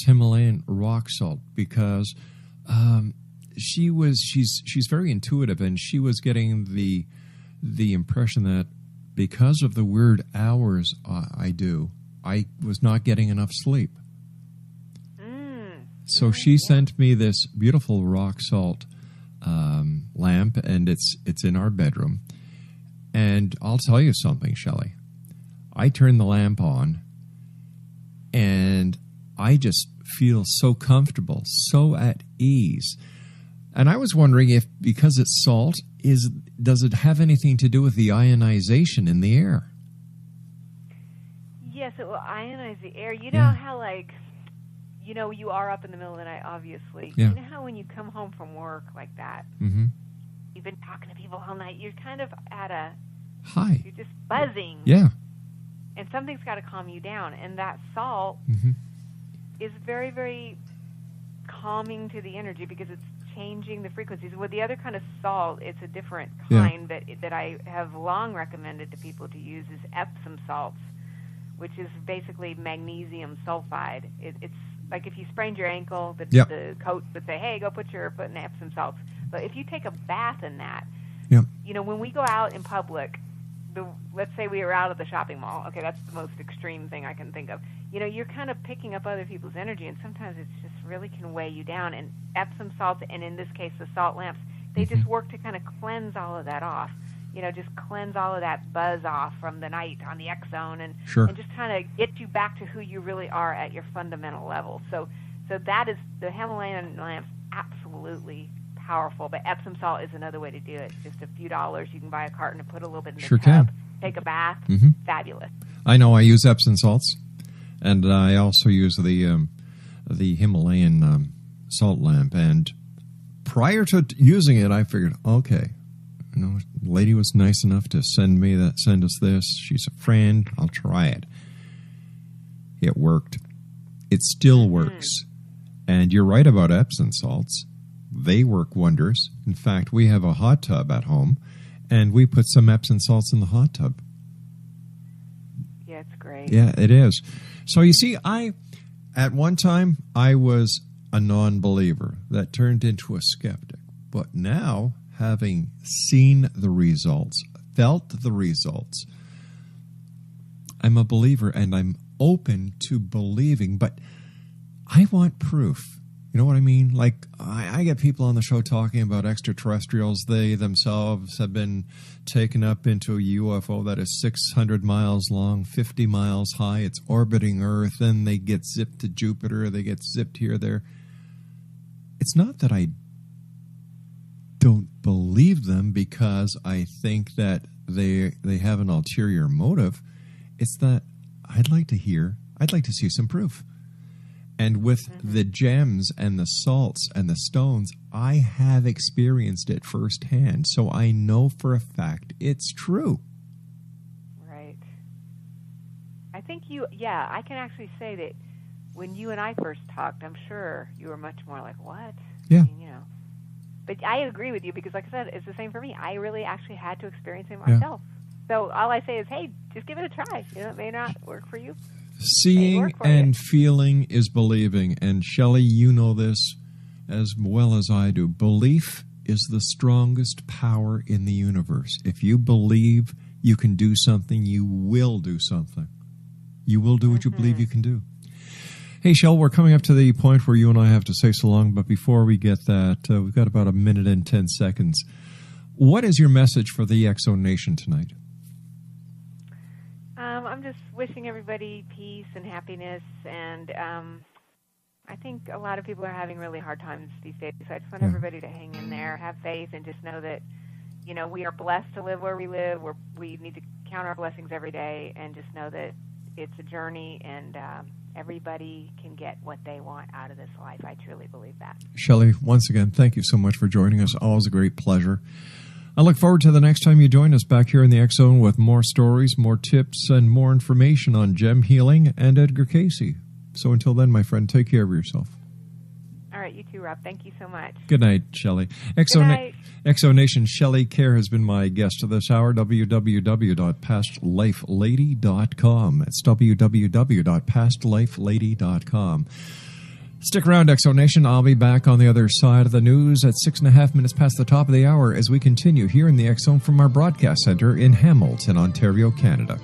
Speaker 4: Himalayan rock salt because she's very intuitive, and she was getting the impression that because of the weird hours I was not getting enough sleep. So she sent me this beautiful rock salt lamp, and it's in our bedroom. And I'll tell you something, Shelley. I turn the lamp on, and I just feel so comfortable, so at ease. And I was wondering if, because it's salt, does it have anything to do with the ionization in the air?
Speaker 5: Yes, it will ionize the air. You know how, like, you know, you are up in the middle of the night, obviously.
Speaker 4: Yeah.
Speaker 5: You know how when you come home from work like that, you've been talking to people all night, you're kind of at a...
Speaker 4: High.
Speaker 5: You're just buzzing.
Speaker 4: Yeah.
Speaker 5: And something's got to calm you down. And that salt is very, very calming to the energy because it's changing the frequencies. With the other kind of salt, it's a different kind that I have long recommended to people to use is Epsom salts, which is basically magnesium sulfide. It's like if you sprained your ankle, the coach would say, hey, go put in Epsom salts. But if you take a bath in that, you know, when we go out in public, let's say we were out at the shopping mall. Okay, that's the most extreme thing I can think of. You know, you're kind of picking up other people's energy, and sometimes it's just really can weigh you down. And Epsom salts, and in this case the salt lamps, they just work to kind of cleanse all of that off. You know, just cleanse all of that buzz off from the night on the X zone, and just kind of get you back to who you really are at your fundamental level. So that is the Himalayan lamps, absolutely powerful, but Epsom salt is another way to do it. Just a few dollars, you can buy a carton and put a little bit in the tub, take a bath, fabulous.
Speaker 4: I know I use Epsom salts, and I also use the Himalayan salt lamp. And prior to using it, I figured, okay, you know, the lady was nice enough to send us this. She's a friend. I'll try it. It worked. It still works. And you're right about Epsom salts. They work wonders. In fact, we have a hot tub at home, and we put some Epsom salts in the hot tub.
Speaker 5: Yeah, it's great.
Speaker 4: Yeah, it is. So you see, at one time, I was a non-believer that turned into a skeptic. But now, having seen the results, felt the results, I'm a believer, and I'm open to believing, but I want proof. You know what I mean? Like, I get people on the show talking about extraterrestrials. They themselves have been taken up into a UFO that is 600 miles long, 50 miles high. It's orbiting Earth. Then they get zipped to Jupiter. They get zipped here, there. It's not that I don't believe them because I think that they have an ulterior motive. It's that I'd like to see some proof. And with the gems and the salts and the stones, I have experienced it firsthand. So I know for a fact it's true.
Speaker 5: Right. I think I can actually say that when you and I first talked, I'm sure you were much more like, what?
Speaker 4: Yeah.
Speaker 5: I mean, you know. But I agree with you because, like I said, it's the same for me. I really actually had to experience it myself. So all I say is, hey, just give it a try. You know, it may not work for you.
Speaker 4: Seeing and feeling is believing. And Shelley, you know this as well as I do. Belief is the strongest power in the universe. If you believe you can do something, you will do something. You will do what you believe you can do. Hey, Shell, we're coming up to the point where you and I have to say so long. But before we get that, we've got about a minute and 10 seconds. What is your message for the X-Zone Nation tonight?
Speaker 5: I'm just wishing everybody peace and happiness, and I think a lot of people are having really hard times these days, so I just want everybody to hang in there, have faith, and just know that, you know, we are blessed to live where we live. We need to count our blessings every day and just know that it's a journey, and everybody can get what they want out of this life. I truly believe that.
Speaker 4: Shelley, once again, thank you so much for joining us. Always a great pleasure. I look forward to the next time you join us back here in the X-Zone with more stories, more tips, and more information on gem healing and Edgar Cayce. So until then, my friend, take care of yourself.
Speaker 5: All right, you too, Rob. Thank you so much.
Speaker 4: Good night, Shelley. X-Zone Nation, Shelley KAEHR has been my guest this hour, www.pastlifelady.com. It's www.pastlifelady.com. Stick around, X-Zone Nation. I'll be back on the other side of the news at 6.5 minutes past the top of the hour as we continue here in the X-Zone from our broadcast center in Hamilton, Ontario, Canada.